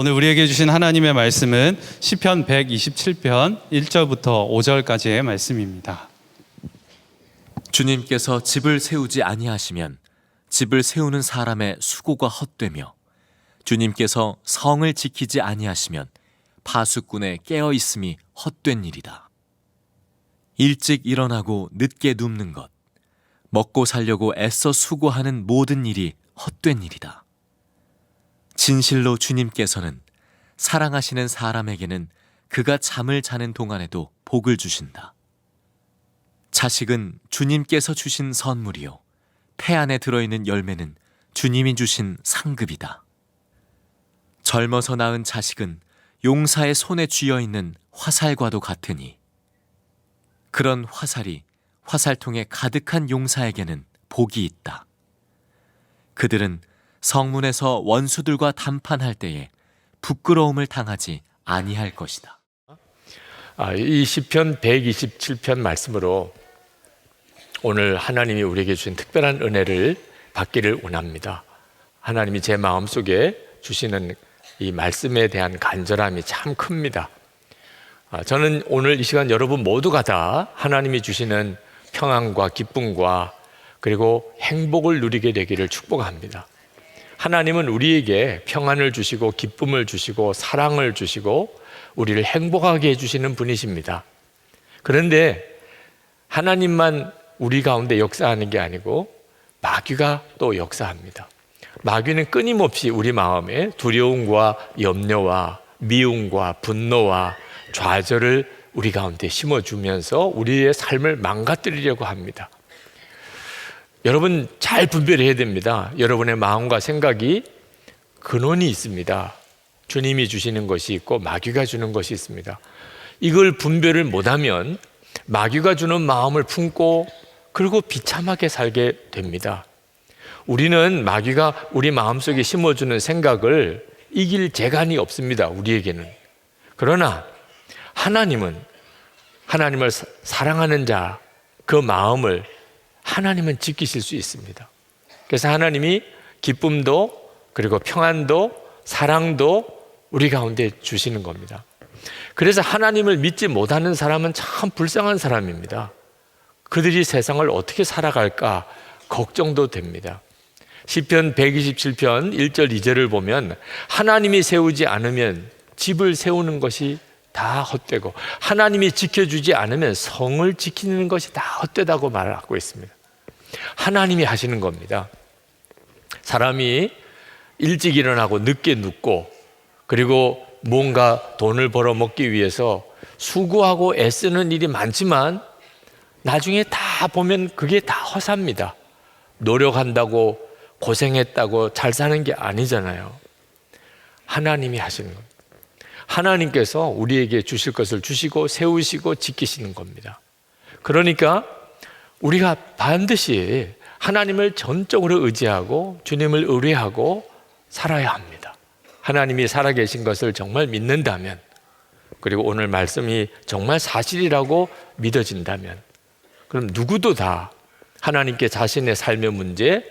오늘 우리에게 주신 하나님의 말씀은 시편 127편 1절부터 5절까지의 말씀입니다. 주님께서 집을 세우지 아니하시면 집을 세우는 사람의 수고가 헛되며 주님께서 성을 지키지 아니하시면 파수꾼의 깨어 있음이 헛된 일이다. 일찍 일어나고 늦게 눕는 것, 먹고 살려고 애써 수고하는 모든 일이 헛된 일이다. 진실로 주님께서는 사랑하시는 사람에게는 그가 잠을 자는 동안에도 복을 주신다. 자식은 주님께서 주신 선물이요 폐 안에 들어있는 열매는 주님이 주신 상급이다. 젊어서 낳은 자식은 용사의 손에 쥐어있는 화살과도 같으니 그런 화살이 화살통에 가득한 용사에게는 복이 있다. 그들은 성문에서 원수들과 담판할 때에 부끄러움을 당하지 아니할 것이다. 이 시편 127편 말씀으로 오늘 하나님이 우리에게 주신 특별한 은혜를 받기를 원합니다. 하나님이 제 마음속에 주시는 이 말씀에 대한 간절함이 참 큽니다. 저는 오늘 이 시간 여러분 모두가 다 하나님이 주시는 평안과 기쁨과 그리고 행복을 누리게 되기를 축복합니다. 하나님은 우리에게 평안을 주시고 기쁨을 주시고 사랑을 주시고 우리를 행복하게 해주시는 분이십니다. 그런데 하나님만 우리 가운데 역사하는 게 아니고 마귀가 또 역사합니다. 마귀는 끊임없이 우리 마음에 두려움과 염려와 미움과 분노와 좌절을 우리 가운데 심어주면서 우리의 삶을 망가뜨리려고 합니다. 여러분 잘 분별해야 됩니다. 여러분의 마음과 생각이 근원이 있습니다. 주님이 주시는 것이 있고 마귀가 주는 것이 있습니다. 이걸 분별을 못하면 마귀가 주는 마음을 품고 그리고 비참하게 살게 됩니다. 우리는 마귀가 우리 마음속에 심어주는 생각을 이길 재간이 없습니다. 우리에게는. 그러나 하나님은 하나님을 사랑하는 자 그 마음을 하나님은 지키실 수 있습니다. 그래서 하나님이 기쁨도 그리고 평안도 사랑도 우리 가운데 주시는 겁니다. 그래서 하나님을 믿지 못하는 사람은 참 불쌍한 사람입니다. 그들이 세상을 어떻게 살아갈까 걱정도 됩니다. 시편 127편 1절 2절을 보면 하나님이 세우지 않으면 집을 세우는 것이 다 헛되고 하나님이 지켜주지 않으면 성을 지키는 것이 다 헛되다고 말하고 있습니다. 하나님이 하시는 겁니다. 사람이 일찍 일어나고 늦게 눕고 그리고 뭔가 돈을 벌어 먹기 위해서 수고하고 애쓰는 일이 많지만 나중에 다 보면 그게 다 허사입니다. 노력한다고 고생했다고 잘 사는 게 아니잖아요. 하나님이 하시는 겁니다. 하나님께서 우리에게 주실 것을 주시고 세우시고 지키시는 겁니다. 그러니까 우리가 반드시 하나님을 전적으로 의지하고 주님을 의뢰하고 살아야 합니다. 하나님이 살아계신 것을 정말 믿는다면 그리고 오늘 말씀이 정말 사실이라고 믿어진다면 그럼 누구도 다 하나님께 자신의 삶의 문제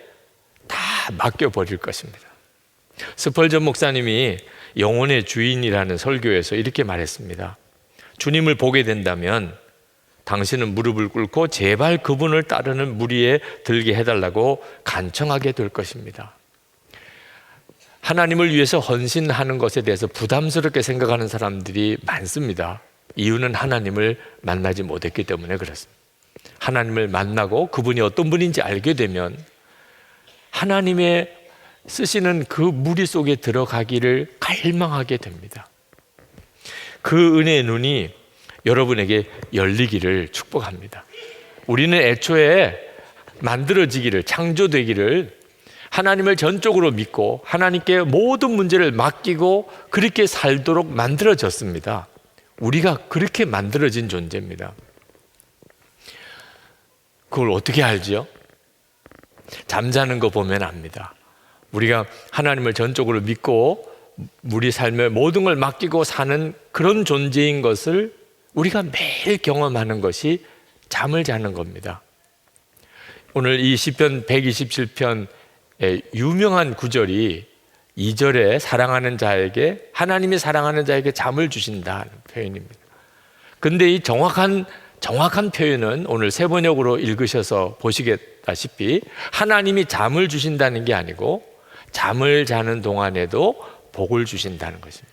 다 맡겨버릴 것입니다. 스펄전 목사님이 영혼의 주인이라는 설교에서 이렇게 말했습니다. 주님을 보게 된다면 당신은 무릎을 꿇고 제발 그분을 따르는 무리에 들게 해달라고 간청하게 될 것입니다. 하나님을 위해서 헌신하는 것에 대해서 부담스럽게 생각하는 사람들이 많습니다. 이유는 하나님을 만나지 못했기 때문에 그렇습니다. 하나님을 만나고 그분이 어떤 분인지 알게 되면 하나님의 쓰시는 그 무리 속에 들어가기를 갈망하게 됩니다. 그 은혜의 눈이 여러분에게 열리기를 축복합니다. 우리는 애초에 만들어지기를 창조되기를 하나님을 전적으로 믿고 하나님께 모든 문제를 맡기고 그렇게 살도록 만들어졌습니다. 우리가 그렇게 만들어진 존재입니다. 그걸 어떻게 알지요? 잠자는 거 보면 압니다. 우리가 하나님을 전적으로 믿고 우리 삶의 모든 걸 맡기고 사는 그런 존재인 것을 우리가 매일 경험하는 것이 잠을 자는 겁니다. 오늘 이 시편 127편의 유명한 구절이 2절에 사랑하는 자에게, 하나님이 사랑하는 자에게 잠을 주신다는 표현입니다. 근데 이 정확한 표현은 오늘 세번역으로 읽으셔서 보시겠다시피 하나님이 잠을 주신다는 게 아니고 잠을 자는 동안에도 복을 주신다는 것입니다.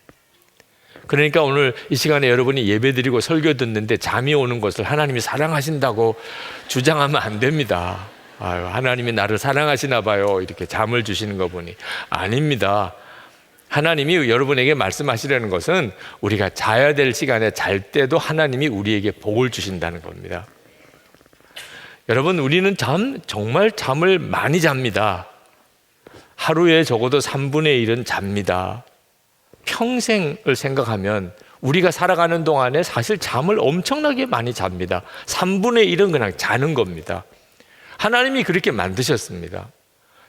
그러니까 오늘 이 시간에 여러분이 예배드리고 설교 듣는데 잠이 오는 것을 하나님이 사랑하신다고 주장하면 안 됩니다. 아유, 하나님이 나를 사랑하시나 봐요, 이렇게 잠을 주시는 거 보니. 아닙니다. 하나님이 여러분에게 말씀하시려는 것은 우리가 자야 될 시간에 잘 때도 하나님이 우리에게 복을 주신다는 겁니다. 여러분, 우리는 정말 잠을 많이 잡니다. 하루에 적어도 3분의 1은 잡니다. 평생을 생각하면 우리가 살아가는 동안에 사실 잠을 엄청나게 많이 잡니다. 3분의 1은 그냥 자는 겁니다. 하나님이 그렇게 만드셨습니다.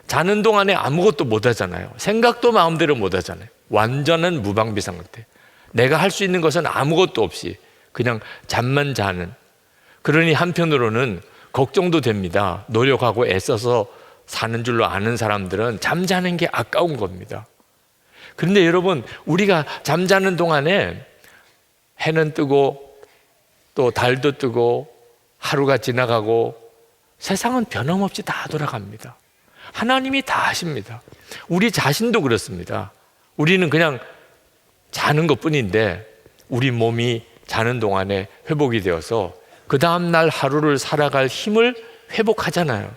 자는 동안에 아무것도 못 하잖아요. 생각도 마음대로 못 하잖아요. 완전한 무방비 상태. 내가 할 수 있는 것은 아무것도 없이 그냥 잠만 자는. 그러니 한편으로는 걱정도 됩니다. 노력하고 애써서 사는 줄로 아는 사람들은 잠자는 게 아까운 겁니다. 그런데 여러분, 우리가 잠자는 동안에 해는 뜨고 또 달도 뜨고 하루가 지나가고 세상은 변함없이 다 돌아갑니다. 하나님이 다 하십니다. 우리 자신도 그렇습니다. 우리는 그냥 자는 것뿐인데 우리 몸이 자는 동안에 회복이 되어서 그 다음날 하루를 살아갈 힘을 회복하잖아요.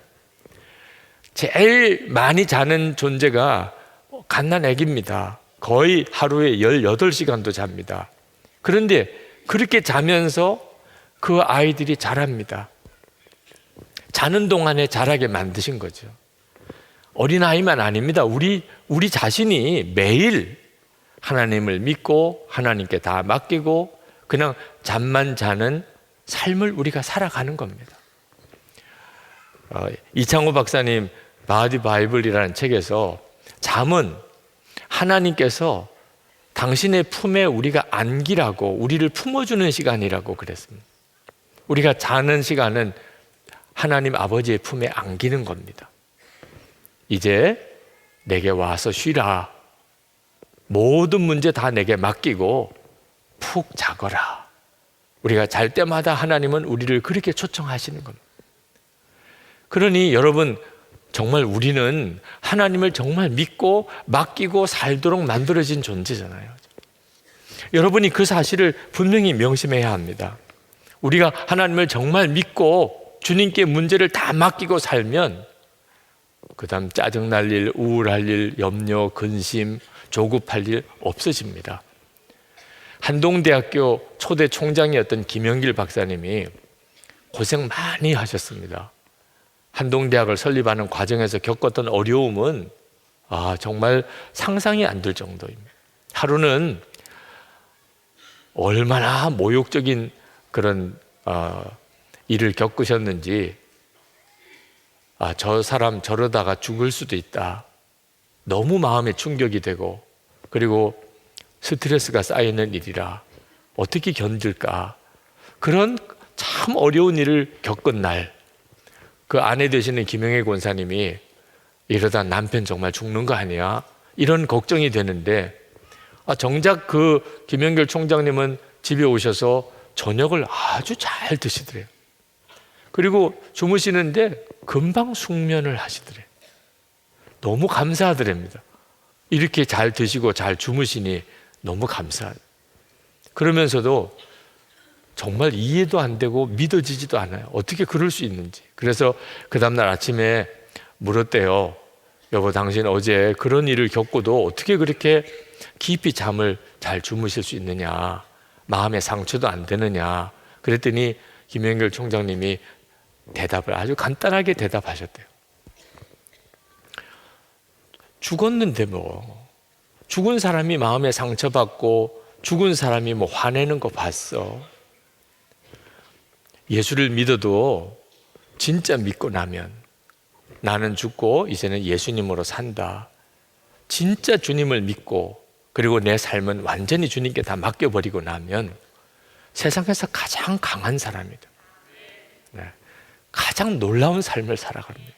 제일 많이 자는 존재가 갓난아기입니다. 거의 하루에 18시간도 잡니다. 그런데 그렇게 자면서 그 아이들이 자랍니다. 자는 동안에 자라게 만드신 거죠. 어린아이만 아닙니다. 우리 자신이 매일 하나님을 믿고 하나님께 다 맡기고 그냥 잠만 자는 삶을 우리가 살아가는 겁니다. 이창호 박사님 바디 바이블이라는 책에서 잠은 하나님께서 당신의 품에 우리가 안기라고, 우리를 품어주는 시간이라고 그랬습니다. 우리가 자는 시간은 하나님 아버지의 품에 안기는 겁니다. 이제 내게 와서 쉬라. 모든 문제 다 내게 맡기고 푹 자거라. 우리가 잘 때마다 하나님은 우리를 그렇게 초청하시는 겁니다. 그러니 여러분, 정말 우리는 하나님을 정말 믿고 맡기고 살도록 만들어진 존재잖아요. 여러분이 그 사실을 분명히 명심해야 합니다. 우리가 하나님을 정말 믿고 주님께 문제를 다 맡기고 살면 그 다음 짜증날 일, 우울할 일, 염려, 근심, 조급할 일 없어집니다. 한동대학교 초대 총장이었던 김영길 박사님이 고생 많이 하셨습니다. 한동대학을 설립하는 과정에서 겪었던 어려움은 정말 상상이 안 될 정도입니다. 하루는 얼마나 모욕적인 그런 일을 겪으셨는지, 저 사람 저러다가 죽을 수도 있다. 너무 마음에 충격이 되고, 그리고 스트레스가 쌓이는 일이라 어떻게 견딜까. 그런 참 어려운 일을 겪은 날, 그 아내 되시는 김영애 권사님이 이러다 남편 정말 죽는 거 아니야? 이런 걱정이 되는데, 정작 그 김영길 총장님은 집에 오셔서 저녁을 아주 잘 드시더래요. 그리고 주무시는데 금방 숙면을 하시더래요. 너무 감사하더랍니다. 이렇게 잘 드시고 잘 주무시니 너무 감사하다. 그러면서도 정말 이해도 안 되고 믿어지지도 않아요. 어떻게 그럴 수 있는지. 그래서 그 다음날 아침에 물었대요. 여보, 당신 어제 그런 일을 겪고도 어떻게 그렇게 깊이 잠을 잘 주무실 수 있느냐, 마음의 상처도 안 되느냐. 그랬더니 김영길 총장님이 대답을 아주 간단하게 대답하셨대요. 죽었는데 뭐, 죽은 사람이 마음에 상처받고 죽은 사람이 뭐 화내는 거 봤어. 예수를 믿어도 진짜 믿고 나면 나는 죽고 이제는 예수님으로 산다. 진짜 주님을 믿고 그리고 내 삶은 완전히 주님께 다 맡겨버리고 나면 세상에서 가장 강한 사람이다. 네. 가장 놀라운 삶을 살아갑니다.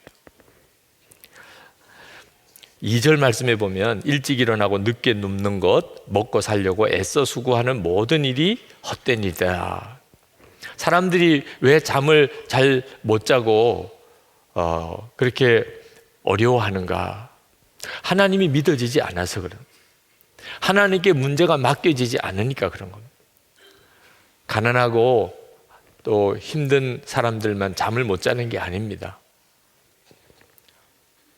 2절 말씀에 보면 일찍 일어나고 늦게 눕는 것, 먹고 살려고 애써 수고하는 모든 일이 헛된 일이다. 사람들이 왜 잠을 잘 못 자고 그렇게 어려워하는가? 하나님이 믿어지지 않아서 그런, 하나님께 문제가 맡겨지지 않으니까 그런 겁니다. 가난하고 또 힘든 사람들만 잠을 못 자는 게 아닙니다.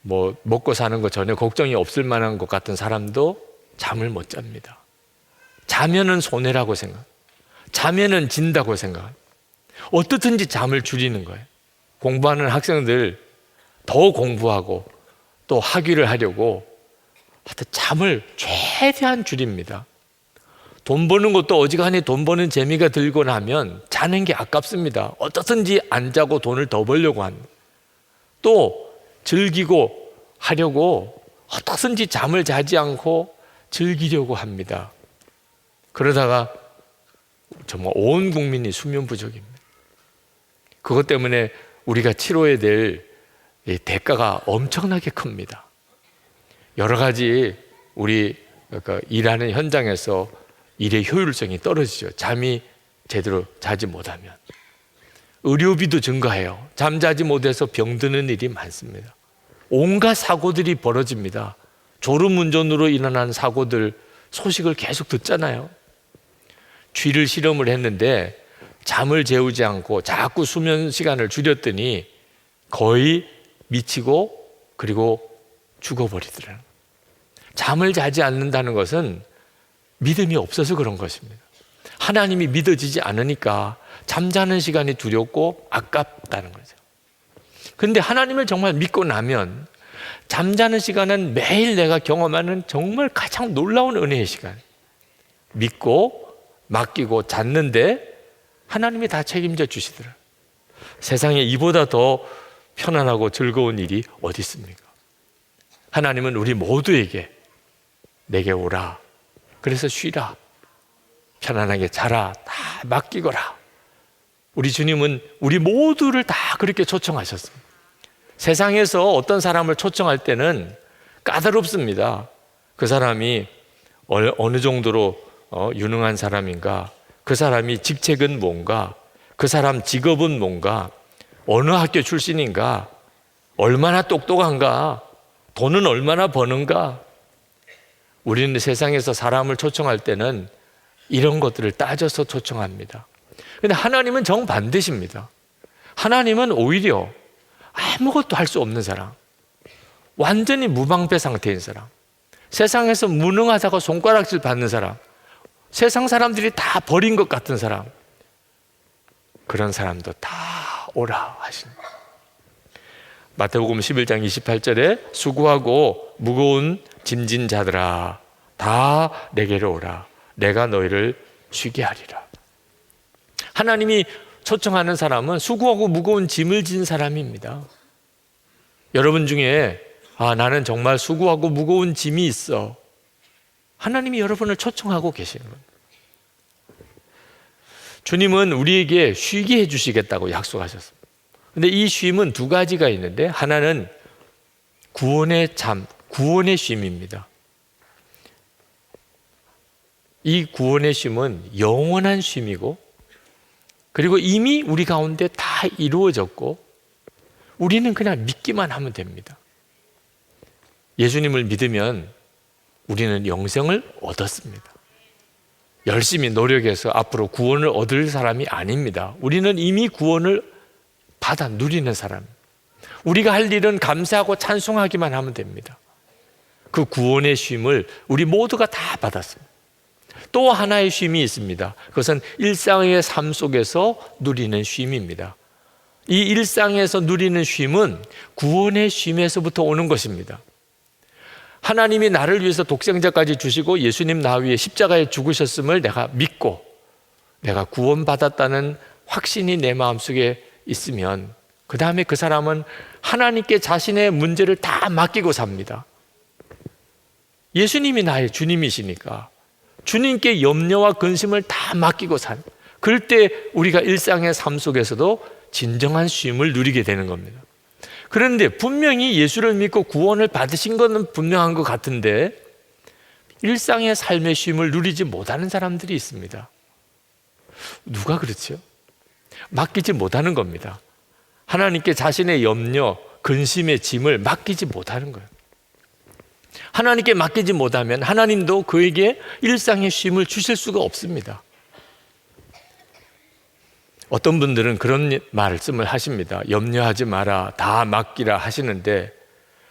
뭐 먹고 사는 거 전혀 걱정이 없을 만한 것 같은 사람도 잠을 못 잡니다. 자면은 손해라고 생각, 자면은 진다고 생각, 어떻든지 잠을 줄이는 거예요. 공부하는 학생들 더 공부하고 또 학위를 하려고 하여튼 잠을 최대한 줄입니다. 돈 버는 것도 어지간히 돈 버는 재미가 들고 나면 자는 게 아깝습니다. 어떻든지 안 자고 돈을 더 벌려고 합니다. 또 즐기고 하려고 어떻든지 잠을 자지 않고 즐기려고 합니다. 그러다가 정말 온 국민이 수면 부족입니다. 그것 때문에 우리가 치러야 될 대가가 엄청나게 큽니다. 여러 가지 우리 일하는 현장에서 일의 효율성이 떨어지죠. 잠이 제대로 자지 못하면. 의료비도 증가해요. 잠자지 못해서 병드는 일이 많습니다. 온갖 사고들이 벌어집니다. 졸음운전으로 일어난 사고들 소식을 계속 듣잖아요. 쥐를 실험을 했는데 잠을 재우지 않고 자꾸 수면 시간을 줄였더니 거의 미치고 그리고 죽어버리더라고요. 잠을 자지 않는다는 것은 믿음이 없어서 그런 것입니다. 하나님이 믿어지지 않으니까 잠자는 시간이 두렵고 아깝다는 거죠. 그런데 하나님을 정말 믿고 나면 잠자는 시간은 매일 내가 경험하는 정말 가장 놀라운 은혜의 시간. 믿고 맡기고 잤는데 하나님이 다 책임져 주시더라. 세상에 이보다 더 편안하고 즐거운 일이 어디 있습니까? 하나님은 우리 모두에게 내게 오라, 그래서 쉬라, 편안하게 자라, 다 맡기거라. 우리 주님은 우리 모두를 다 그렇게 초청하셨습니다. 세상에서 어떤 사람을 초청할 때는 까다롭습니다. 그 사람이 어느 정도로 유능한 사람인가, 그 사람이 직책은 뭔가, 그 사람 직업은 뭔가, 어느 학교 출신인가, 얼마나 똑똑한가, 돈은 얼마나 버는가. 우리는 세상에서 사람을 초청할 때는 이런 것들을 따져서 초청합니다. 그런데 하나님은 정반대십니다. 하나님은 오히려 아무것도 할 수 없는 사람, 완전히 무방패 상태인 사람, 세상에서 무능하다고 손가락질 받는 사람, 세상 사람들이 다 버린 것 같은 사람, 그런 사람도 다 오라 하십니다. 마태복음 11장 28절에 수고하고 무거운 짐진 자들아 다 내게로 오라, 내가 너희를 쉬게 하리라. 하나님이 초청하는 사람은 수고하고 무거운 짐을 진 사람입니다. 여러분 중에 나는 정말 수고하고 무거운 짐이 있어, 하나님이 여러분을 초청하고 계시는 겁니다. 주님은 우리에게 쉬게 해주시겠다고 약속하셨습니다. 그런데 이 쉼은 두 가지가 있는데, 하나는 구원의 잠, 구원의 쉼입니다. 이 구원의 쉼은 영원한 쉼이고, 그리고 이미 우리 가운데 다 이루어졌고 우리는 그냥 믿기만 하면 됩니다. 예수님을 믿으면 우리는 영생을 얻었습니다. 열심히 노력해서 앞으로 구원을 얻을 사람이 아닙니다. 우리는 이미 구원을 받아 누리는 사람. 우리가 할 일은 감사하고 찬송하기만 하면 됩니다. 그 구원의 쉼을 우리 모두가 다 받았습니다. 또 하나의 쉼이 있습니다. 그것은 일상의 삶 속에서 누리는 쉼입니다. 이 일상에서 누리는 쉼은 구원의 쉼에서부터 오는 것입니다. 하나님이 나를 위해서 독생자까지 주시고 예수님 나 위에 십자가에 죽으셨음을 내가 믿고 내가 구원받았다는 확신이 내 마음속에 있으면 그 다음에 그 사람은 하나님께 자신의 문제를 다 맡기고 삽니다. 예수님이 나의 주님이시니까 주님께 염려와 근심을 다 맡기고 산, 그럴 때 우리가 일상의 삶 속에서도 진정한 쉼을 누리게 되는 겁니다. 그런데 분명히 예수를 믿고 구원을 받으신 것은 분명한 것 같은데 일상의 삶의 쉼을 누리지 못하는 사람들이 있습니다. 누가 그렇죠? 맡기지 못하는 겁니다. 하나님께 자신의 염려, 근심의 짐을 맡기지 못하는 거예요. 하나님께 맡기지 못하면 하나님도 그에게 일상의 쉼을 주실 수가 없습니다. 어떤 분들은 그런 말씀을 하십니다. 염려하지 마라, 다 맡기라 하시는데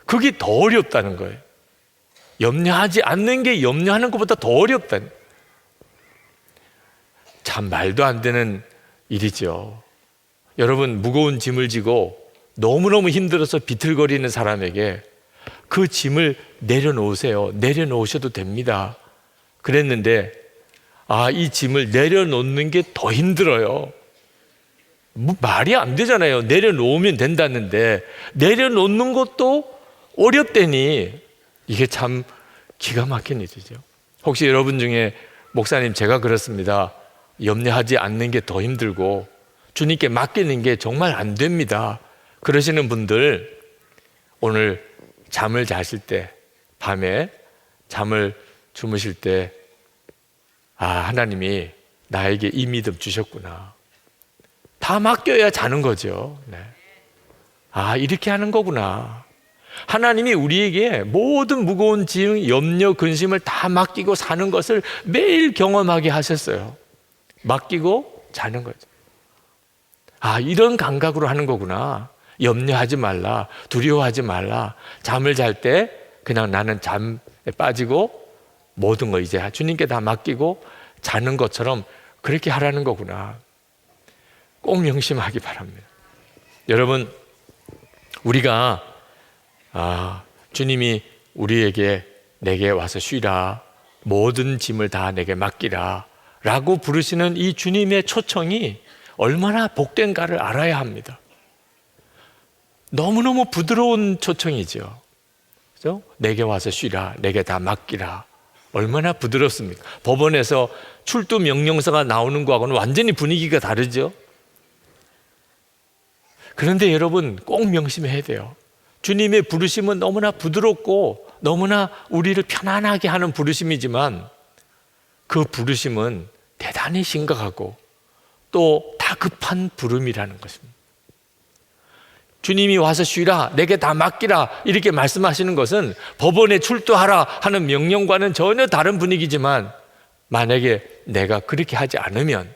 그게 더 어렵다는 거예요. 염려하지 않는 게 염려하는 것보다 더 어렵다는 거예요. 참 말도 안 되는 일이죠. 여러분, 무거운 짐을 지고 너무너무 힘들어서 비틀거리는 사람에게 그 짐을 내려놓으세요. 내려놓으셔도 됩니다. 그랬는데 이 짐을 내려놓는 게 더 힘들어요. 뭐 말이 안 되잖아요. 내려놓으면 된다는데 내려놓는 것도 어렵다니 이게 참 기가 막힌 일이죠. 혹시 여러분 중에 목사님 제가 그렇습니다. 염려하지 않는 게 더 힘들고 주님께 맡기는 게 정말 안 됩니다. 그러시는 분들 오늘 잠을 자실 때 밤에 잠을 주무실 때 하나님이 나에게 이 믿음 주셨구나. 다 맡겨야 자는 거죠. 네. 이렇게 하는 거구나. 하나님이 우리에게 모든 무거운 짐, 염려, 근심을 다 맡기고 사는 것을 매일 경험하게 하셨어요. 맡기고 자는 거죠. 이런 감각으로 하는 거구나. 염려하지 말라, 두려워하지 말라. 잠을 잘 때 그냥 나는 잠에 빠지고 모든 거 이제 주님께 다 맡기고 자는 것처럼 그렇게 하라는 거구나. 꼭 명심하기 바랍니다. 여러분, 우리가 주님이 우리에게 내게 와서 쉬라, 모든 짐을 다 내게 맡기라 라고 부르시는 이 주님의 초청이 얼마나 복된가를 알아야 합니다. 너무너무 부드러운 초청이죠. 그렇죠? 내게 와서 쉬라, 내게 다 맡기라. 얼마나 부드럽습니까? 법원에서 출두 명령서가 나오는 거하고는 완전히 분위기가 다르죠. 그런데 여러분 꼭 명심해야 돼요. 주님의 부르심은 너무나 부드럽고 너무나 우리를 편안하게 하는 부르심이지만 그 부르심은 대단히 심각하고 또 다급한 부름이라는 것입니다. 주님이 와서 쉬라, 내게 다 맡기라 이렇게 말씀하시는 것은 법원에 출두하라 하는 명령과는 전혀 다른 분위기지만 만약에 내가 그렇게 하지 않으면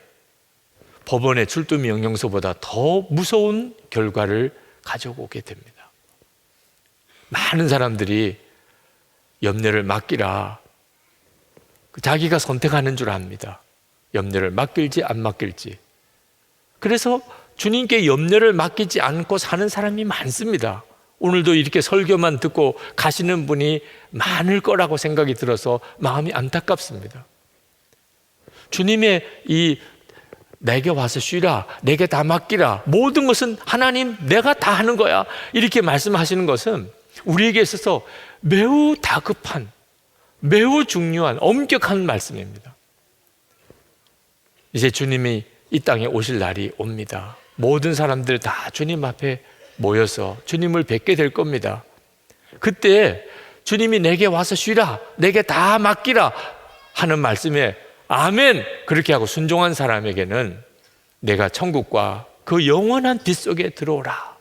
법원의 출두 명령서보다 더 무서운 결과를 가져오게 됩니다. 많은 사람들이 염려를 맡기라 자기가 선택하는 줄 압니다. 염려를 맡길지 안 맡길지. 그래서 주님께 염려를 맡기지 않고 사는 사람이 많습니다. 오늘도 이렇게 설교만 듣고 가시는 분이 많을 거라고 생각이 들어서 마음이 안타깝습니다. 주님의 이 내게 와서 쉬라, 내게 다 맡기라, 모든 것은 하나님 내가 다 하는 거야 이렇게 말씀하시는 것은 우리에게 있어서 매우 다급한, 매우 중요한 엄격한 말씀입니다. 이제 주님이 이 땅에 오실 날이 옵니다. 모든 사람들 다 주님 앞에 모여서 주님을 뵙게 될 겁니다. 그때 주님이 내게 와서 쉬라, 내게 다 맡기라 하는 말씀에 아멘 그렇게 하고 순종한 사람에게는 내가 천국과 그 영원한 빛 속에 들어오라.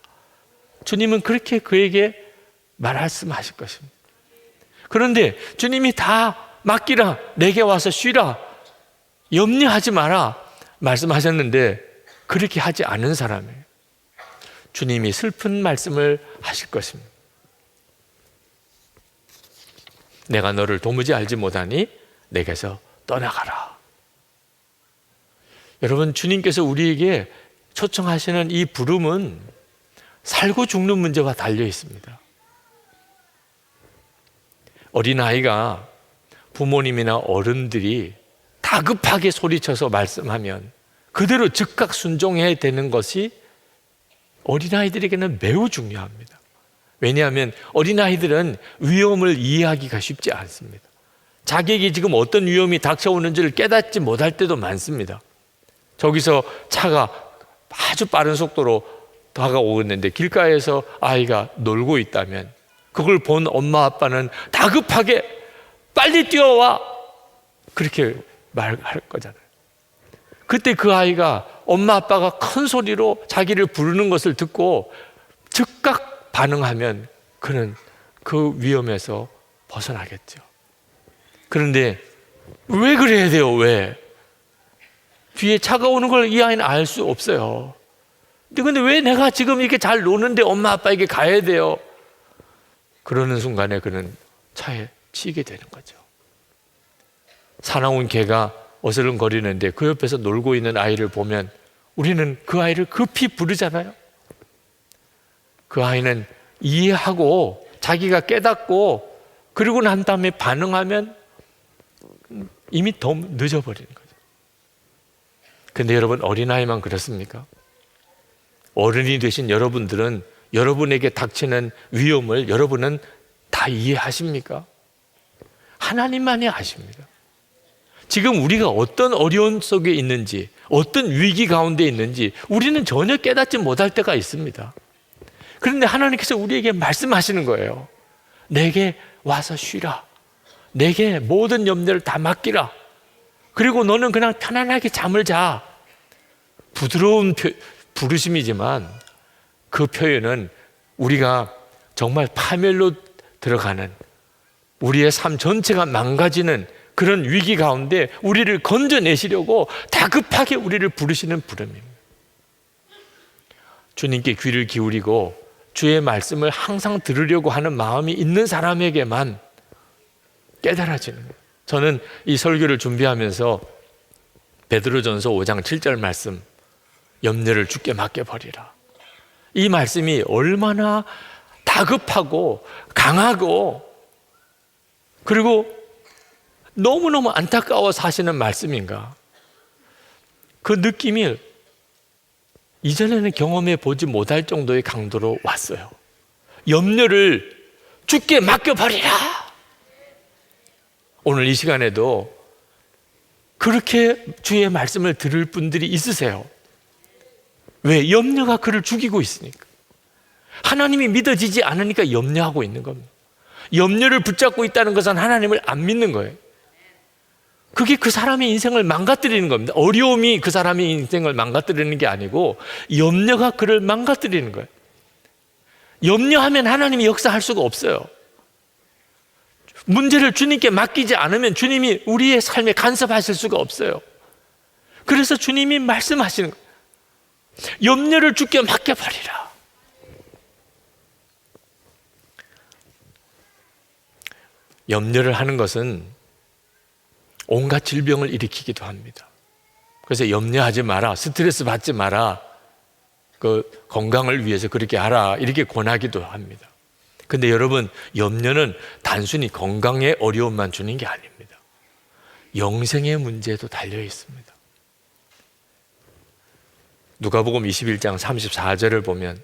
주님은 그렇게 그에게 말씀하실 것입니다. 그런데 주님이 다 맡기라, 내게 와서 쉬라, 염려하지 마라 말씀하셨는데 그렇게 하지 않은 사람이에요. 주님이 슬픈 말씀을 하실 것입니다. 내가 너를 도무지 알지 못하니 내게서 떠나가라. 여러분, 주님께서 우리에게 초청하시는 이 부름은 살고 죽는 문제와 달려 있습니다. 어린아이가 부모님이나 어른들이 다급하게 소리쳐서 말씀하면 그대로 즉각 순종해야 되는 것이 어린아이들에게는 매우 중요합니다. 왜냐하면 어린아이들은 위험을 이해하기가 쉽지 않습니다. 자기에게 지금 어떤 위험이 닥쳐오는지를 깨닫지 못할 때도 많습니다. 저기서 차가 아주 빠른 속도로 다가오는데 길가에서 아이가 놀고 있다면 그걸 본 엄마 아빠는 다급하게 빨리 뛰어와 그렇게 말할 거잖아요. 그때 그 아이가 엄마 아빠가 큰 소리로 자기를 부르는 것을 듣고 즉각 반응하면 그는 그 위험에서 벗어나겠죠. 그런데 왜 그래야 돼요? 왜? 뒤에 차가 오는 걸 이 아이는 알 수 없어요. 근데 왜 내가 지금 이렇게 잘 노는데 엄마 아빠에게 가야 돼요? 그러는 순간에 그는 차에 치이게 되는 거죠. 사나운 개가 어슬렁거리는데 그 옆에서 놀고 있는 아이를 보면 우리는 그 아이를 급히 부르잖아요. 그 아이는 이해하고 자기가 깨닫고 그리고 난 다음에 반응하면 이미 더 늦어버리는 거죠. 근데 여러분, 어린아이만 그렇습니까? 어른이 되신 여러분들은 여러분에게 닥치는 위험을 여러분은 다 이해하십니까? 하나님만이 아십니다. 지금 우리가 어떤 어려움 속에 있는지, 어떤 위기 가운데 있는지 우리는 전혀 깨닫지 못할 때가 있습니다. 그런데 하나님께서 우리에게 말씀하시는 거예요. 내게 와서 쉬라. 내게 모든 염려를 다 맡기라. 그리고 너는 그냥 편안하게 잠을 자. 부드러운 부르심이지만 그 표현은 우리가 정말 파멸로 들어가는, 우리의 삶 전체가 망가지는 그런 위기 가운데 우리를 건져내시려고 다급하게 우리를 부르시는 부름입니다. 주님께 귀를 기울이고 주의 말씀을 항상 들으려고 하는 마음이 있는 사람에게만 깨달아지는 거예요. 저는 이 설교를 준비하면서 베드로전서 5장 7절 말씀, 염려를 주께 맡겨버리라. 이 말씀이 얼마나 다급하고 강하고 그리고 너무너무 안타까워 사시는 말씀인가. 그 느낌이 이전에는 경험해 보지 못할 정도의 강도로 왔어요. 염려를 주께 맡겨버리라. 오늘 이 시간에도 그렇게 주의 말씀을 들을 분들이 있으세요. 왜? 염려가 그를 죽이고 있으니까. 하나님이 믿어지지 않으니까 염려하고 있는 겁니다. 염려를 붙잡고 있다는 것은 하나님을 안 믿는 거예요. 그게 그 사람의 인생을 망가뜨리는 겁니다. 어려움이 그 사람의 인생을 망가뜨리는 게 아니고 염려가 그를 망가뜨리는 거예요. 염려하면 하나님이 역사할 수가 없어요. 문제를 주님께 맡기지 않으면 주님이 우리의 삶에 간섭하실 수가 없어요. 그래서 주님이 말씀하시는 거예요. 염려를 주께 맡겨버리라. 염려를 하는 것은 온갖 질병을 일으키기도 합니다. 그래서 염려하지 마라, 스트레스 받지 마라, 그 건강을 위해서 그렇게 하라, 이렇게 권하기도 합니다. 근데 여러분, 염려는 단순히 건강의 어려움만 주는 게 아닙니다. 영생의 문제도 달려 있습니다. 누가복음 21장 34절을 보면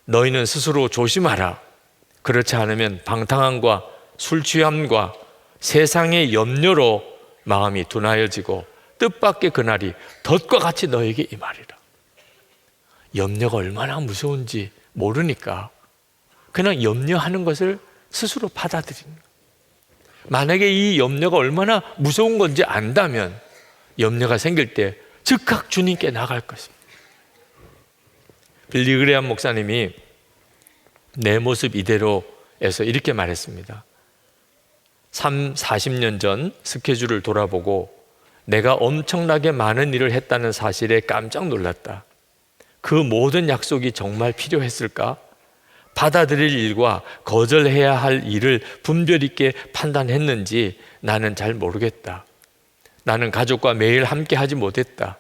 너희는 스스로 조심하라. 그렇지 않으면 방탕함과 술 취함과 세상의 염려로 마음이 둔하여지고 뜻밖의 그날이 덫과 같이 너에게 임하리라. 염려가 얼마나 무서운지 모르니까 그냥 염려하는 것을 스스로 받아들이는 거예요. 만약에 이 염려가 얼마나 무서운 건지 안다면 염려가 생길 때 즉각 주님께 나갈 것입니다. 빌리 그레이엄 목사님이 내 모습 이대로에서 이렇게 말했습니다. 40년 전 스케줄을 돌아보고 내가 엄청나게 많은 일을 했다는 사실에 깜짝 놀랐다. 그 모든 약속이 정말 필요했을까? 받아들일 일과 거절해야 할 일을 분별 있게 판단했는지 나는 잘 모르겠다. 나는 가족과 매일 함께 하지 못했다.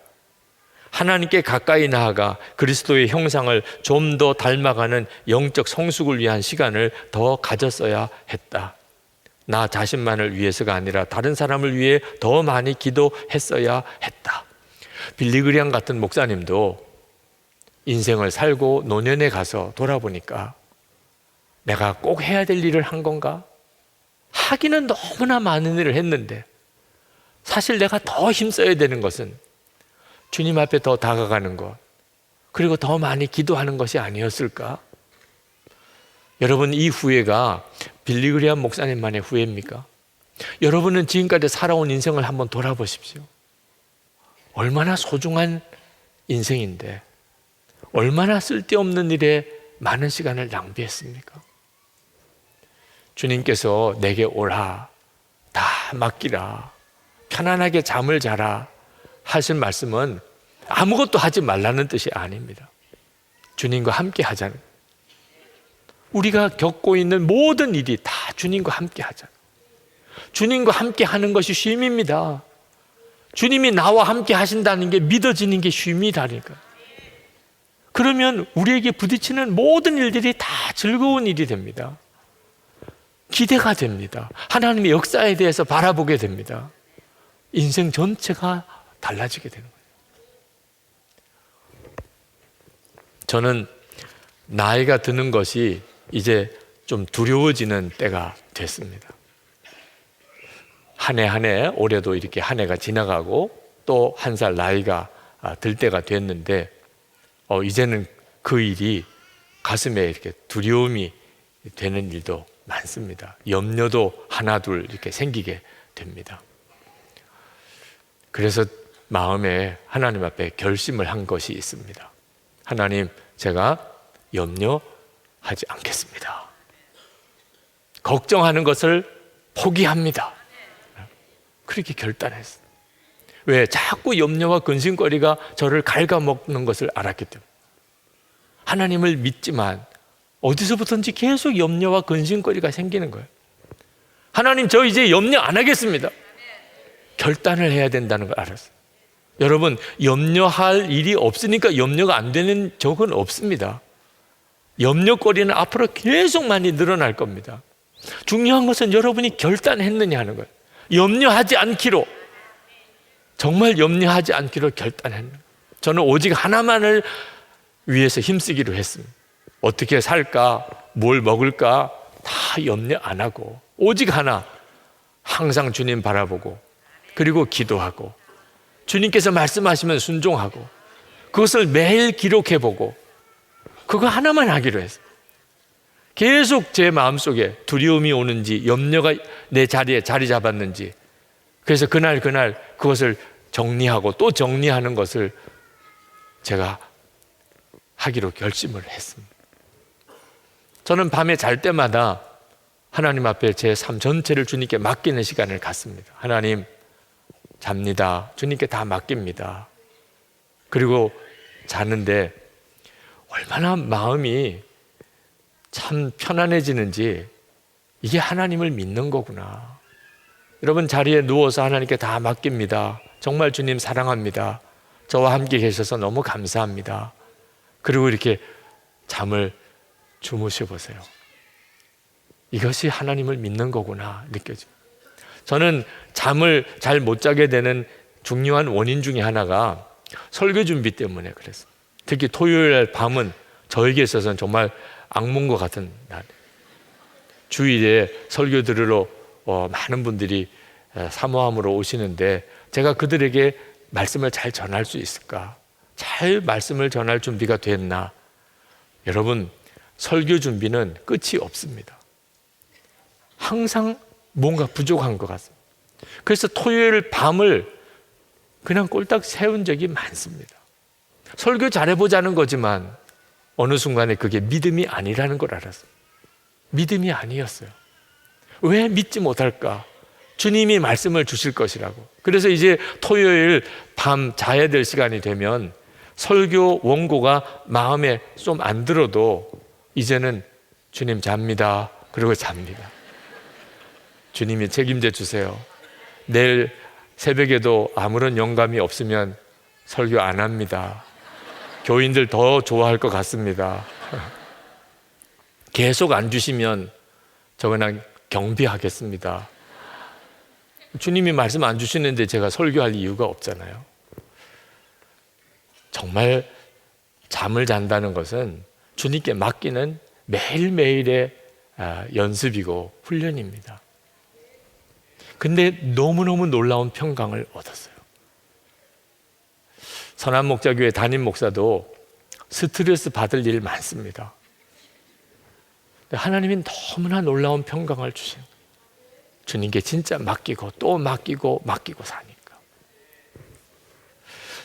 하나님께 가까이 나아가 그리스도의 형상을 좀 더 닮아가는 영적 성숙을 위한 시간을 더 가졌어야 했다. 나 자신만을 위해서가 아니라 다른 사람을 위해 더 많이 기도했어야 했다. 빌리 그레이엄 같은 목사님도 인생을 살고 노년에 가서 돌아보니까 내가 꼭 해야 될 일을 한 건가? 하기는 너무나 많은 일을 했는데 사실 내가 더 힘써야 되는 것은 주님 앞에 더 다가가는 것, 그리고 더 많이 기도하는 것이 아니었을까? 여러분, 이 후회가 빌리그리암 목사님만의 후회입니까? 여러분은 지금까지 살아온 인생을 한번 돌아보십시오. 얼마나 소중한 인생인데 얼마나 쓸데없는 일에 많은 시간을 낭비했습니까? 주님께서 내게 오라, 다 맡기라, 편안하게 잠을 자라 하신 말씀은 아무것도 하지 말라는 뜻이 아닙니다. 주님과 함께 하자는, 우리가 겪고 있는 모든 일이 다 주님과 함께 하자. 주님과 함께 하는 것이 쉼입니다. 주님이 나와 함께 하신다는 게 믿어지는 게 쉼이라니까. 그러면 우리에게 부딪히는 모든 일들이 다 즐거운 일이 됩니다. 기대가 됩니다. 하나님의 역사에 대해서 바라보게 됩니다. 인생 전체가 달라지게 되는 거예요. 저는 나이가 드는 것이 이제 좀 두려워지는 때가 됐습니다. 한 해 한 해, 올해도 이렇게 한 해가 지나가고 또 한 살 나이가 들 때가 됐는데 이제는 그 일이 가슴에 이렇게 두려움이 되는 일도 많습니다. 염려도 하나둘 이렇게 생기게 됩니다. 그래서 마음에 하나님 앞에 결심을 한 것이 있습니다. 하나님, 제가 염려하지 않겠습니다. 걱정하는 것을 포기합니다. 그렇게 결단했어요. 왜? 자꾸 염려와 근심거리가 저를 갉아먹는 것을 알았기 때문에. 하나님을 믿지만 어디서부터인지 계속 염려와 근심거리가 생기는 거예요. 하나님, 저 이제 염려 안 하겠습니다. 결단을 해야 된다는 걸 알았어요. 여러분, 염려할 일이 없으니까 염려가 안 되는 적은 없습니다. 염려거리는 앞으로 계속 많이 늘어날 겁니다. 중요한 것은 여러분이 결단했느냐 하는 거예요. 염려하지 않기로, 정말 염려하지 않기로 결단했는. 저는 오직 하나만을 위해서 힘쓰기로 했습니다. 어떻게 살까, 뭘 먹을까 다 염려 안 하고 오직 하나, 항상 주님 바라보고 그리고 기도하고 주님께서 말씀하시면 순종하고 그것을 매일 기록해보고 그거 하나만 하기로 했어요. 계속 제 마음속에 두려움이 오는지 염려가 내 자리에 자리 잡았는지, 그래서 그날 그것을 정리하고 또 정리하는 것을 제가 하기로 결심을 했습니다. 저는 밤에 잘 때마다 하나님 앞에 제 삶 전체를 주님께 맡기는 시간을 갖습니다. 하나님, 잡니다. 주님께 다 맡깁니다. 그리고 자는데 얼마나 마음이 참 편안해지는지, 이게 하나님을 믿는 거구나. 여러분, 자리에 누워서 하나님께 다 맡깁니다. 정말 주님 사랑합니다. 저와 함께 계셔서 너무 감사합니다. 그리고 이렇게 잠을 주무셔 보세요. 이것이 하나님을 믿는 거구나 느껴집니다. 저는 잠을 잘 못 자게 되는 중요한 원인 중에 하나가 설교 준비 때문에 그랬어요. 특히 토요일 밤은 저에게 있어서는 정말 악몽과 같은 날. 주일에 설교 들으러 많은 분들이 사모함으로 오시는데 제가 그들에게 말씀을 잘 전할 수 있을까? 잘 말씀을 전할 준비가 됐나? 여러분, 설교 준비는 끝이 없습니다. 항상 뭔가 부족한 것 같습니다. 그래서 토요일 밤을 그냥 꼴딱 세운 적이 많습니다. 설교 잘해보자는 거지만 어느 순간에 그게 믿음이 아니라는 걸 알았어요. 믿음이 아니었어요. 왜 믿지 못할까? 주님이 말씀을 주실 것이라고. 그래서 이제 토요일 밤 자야 될 시간이 되면 설교 원고가 마음에 좀 안 들어도 이제는 주님 잡니다. 그리고 잡니다. 주님이 책임져 주세요. 내일 새벽에도 아무런 영감이 없으면 설교 안 합니다. 교인들 더 좋아할 것 같습니다. 계속 안 주시면 저 그냥 경비하겠습니다. 주님이 말씀 안 주시는데 제가 설교할 이유가 없잖아요. 정말 잠을 잔다는 것은 주님께 맡기는 매일매일의 연습이고 훈련입니다. 근데 너무너무 놀라운 평강을 얻었어요. 선한 목자교회 담임 목사도 스트레스 받을 일 많습니다. 하나님이 너무나 놀라운 평강을 주신 거예요. 주님께 진짜 맡기고 또 맡기고 사니까.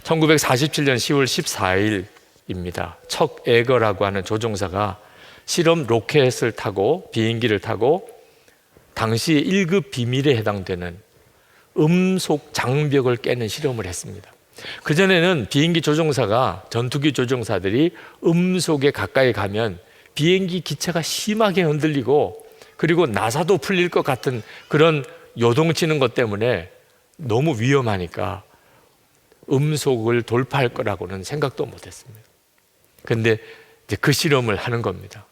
1947년 10월 14일입니다. 척 에거라고 하는 조종사가 실험 로켓을 타고 비행기를 타고 당시 1급 비밀에 해당되는 음속 장벽을 깨는 실험을 했습니다. 그전에는 비행기 조종사가, 전투기 조종사들이 음속에 가까이 가면 비행기 기체가 심하게 흔들리고 그리고 나사도 풀릴 것 같은 그런 요동치는 것 때문에 너무 위험하니까 음속을 돌파할 거라고는 생각도 못했습니다. 그런데 이제 그 실험을 하는 겁니다.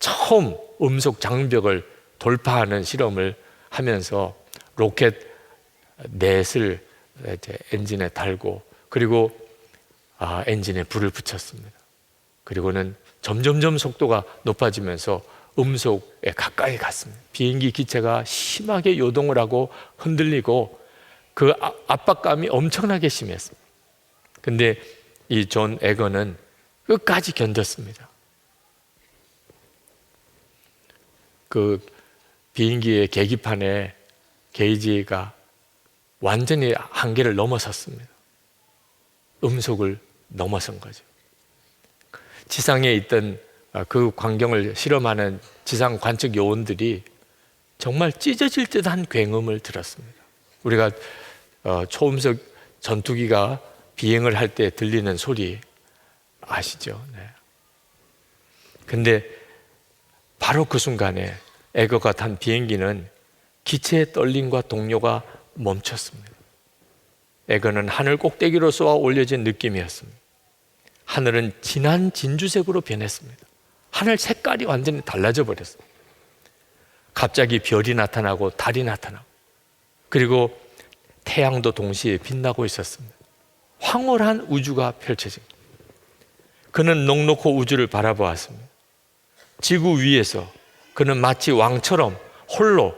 처음 음속 장벽을 돌파하는 실험을 하면서 로켓 넷을 이제 엔진에 달고 그리고 엔진에 불을 붙였습니다. 그리고는 점점점 속도가 높아지면서 음속에 가까이 갔습니다. 비행기 기체가 심하게 요동을 하고 흔들리고 그 압박감이 엄청나게 심했습니다. 근데 이 존 에거는 끝까지 견뎠습니다. 그 비행기의 계기판에 게이지가 완전히 한계를 넘어섰습니다. 음속을 넘어선 거죠. 지상에 있던 그 광경을 실험하는 지상 관측 요원들이 정말 찢어질 듯한 굉음을 들었습니다. 우리가 초음속 전투기가 비행을 할 때 들리는 소리 아시죠? 네. 근데 바로 그 순간에 에거가 탄 비행기는 기체의 떨림과 동료가 멈췄습니다. 에거는 하늘 꼭대기로 쏘아 올려진 느낌이었습니다. 하늘은 진한 진주색으로 변했습니다. 하늘 색깔이 완전히 달라져 버렸습니다. 갑자기 별이 나타나고 달이 나타나고 그리고 태양도 동시에 빛나고 있었습니다. 황홀한 우주가 펼쳐집니다. 그는 넉넉히 우주를 바라보았습니다. 지구 위에서 그는 마치 왕처럼 홀로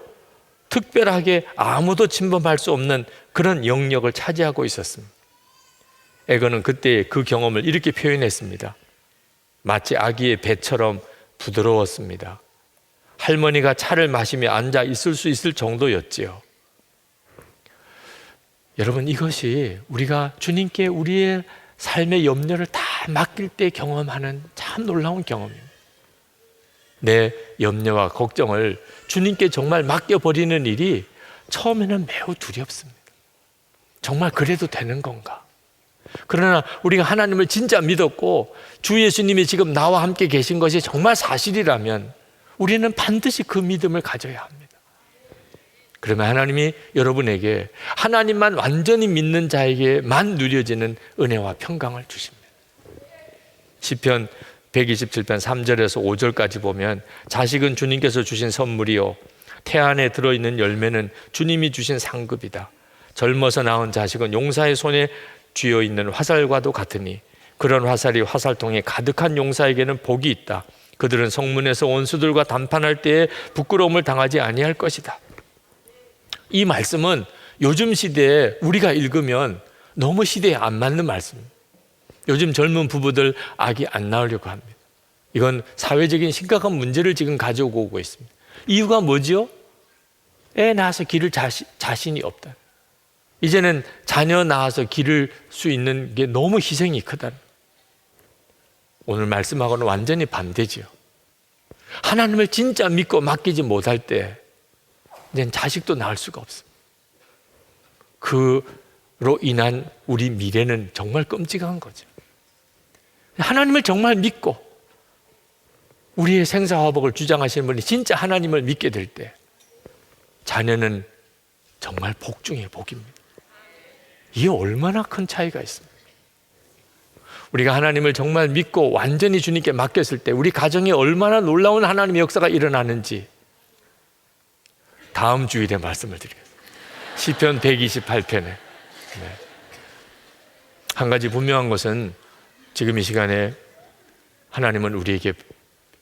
특별하게 아무도 침범할 수 없는 그런 영역을 차지하고 있었습니다. 에거는 그때 그 경험을 이렇게 표현했습니다. 마치 아기의 배처럼 부드러웠습니다. 할머니가 차를 마시며 앉아 있을 수 있을 정도였지요. 여러분, 이것이 우리가 주님께 우리의 삶의 염려를 다 맡길 때 경험하는 참 놀라운 경험입니다. 내 염려와 걱정을 주님께 정말 맡겨버리는 일이 처음에는 매우 두렵습니다. 정말 그래도 되는 건가? 그러나 우리가 하나님을 진짜 믿었고 주 예수님이 지금 나와 함께 계신 것이 정말 사실이라면 우리는 반드시 그 믿음을 가져야 합니다. 그러면 하나님이 여러분에게 하나님만 완전히 믿는 자에게만 누려지는 은혜와 평강을 주십니다. 시편 127편 3절에서 5절까지 보면 자식은 주님께서 주신 선물이요 태 안에 들어있는 열매는 주님이 주신 상급이다. 젊어서 낳은 자식은 용사의 손에 쥐어있는 화살과도 같으니 그런 화살이 화살통에 가득한 용사에게는 복이 있다. 그들은 성문에서 원수들과 담판할 때에 부끄러움을 당하지 아니할 것이다. 이 말씀은 요즘 시대에 우리가 읽으면 너무 시대에 안 맞는 말씀입니다. 요즘 젊은 부부들 아기 안 낳으려고 합니다. 이건 사회적인 심각한 문제를 지금 가지고 오고 있습니다. 이유가 뭐죠? 애 낳아서 기를 자신이 없다. 이제는 자녀 낳아서 기를 수 있는 게 너무 희생이 크다. 오늘 말씀하고는 완전히 반대지요. 하나님을 진짜 믿고 맡기지 못할 때 이제는 자식도 낳을 수가 없습니다. 그로 인한 우리 미래는 정말 끔찍한 거죠. 하나님을 정말 믿고 우리의 생사화복을 주장하시는 분이 진짜 하나님을 믿게 될 때 자녀는 정말 복 중에 복입니다. 이게 얼마나 큰 차이가 있습니까? 우리가 하나님을 정말 믿고 완전히 주님께 맡겼을 때 우리 가정에 얼마나 놀라운 하나님의 역사가 일어나는지 다음 주일에 말씀을 드리겠습니다. 시편 128편에 한 가지 분명한 것은 지금 이 시간에 하나님은 우리에게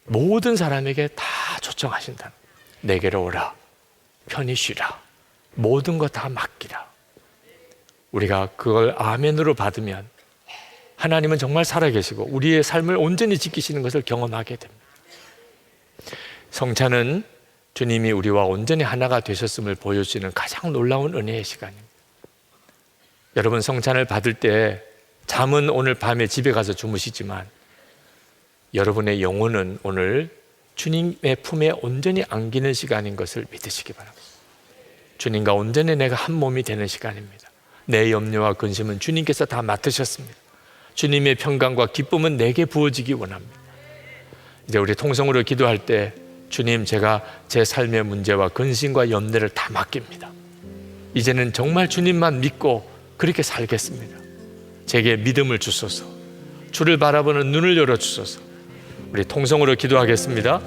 모든 사람에게 다 초청하신다. 내게로 오라, 편히 쉬라, 모든 것 다 맡기라. 우리가 그걸 아멘으로 받으면 하나님은 정말 살아계시고 우리의 삶을 온전히 지키시는 것을 경험하게 됩니다. 성찬은 주님이 우리와 온전히 하나가 되셨음을 보여주시는 가장 놀라운 은혜의 시간입니다. 여러분, 성찬을 받을 때 잠은 오늘 밤에 집에 가서 주무시지만 여러분의 영혼은 오늘 주님의 품에 온전히 안기는 시간인 것을 믿으시기 바랍니다. 주님과 온전히 내가 한 몸이 되는 시간입니다. 내 염려와 근심은 주님께서 다 맡으셨습니다. 주님의 평강과 기쁨은 내게 부어지기 원합니다. 이제 우리 통성으로 기도할 때 주님, 제가 제 삶의 문제와 근심과 염려를 다 맡깁니다. 이제는 정말 주님만 믿고 그렇게 살겠습니다. 제게 믿음을 주소서. 주를 바라보는 눈을 열어주소서. 우리 통성으로 기도하겠습니다.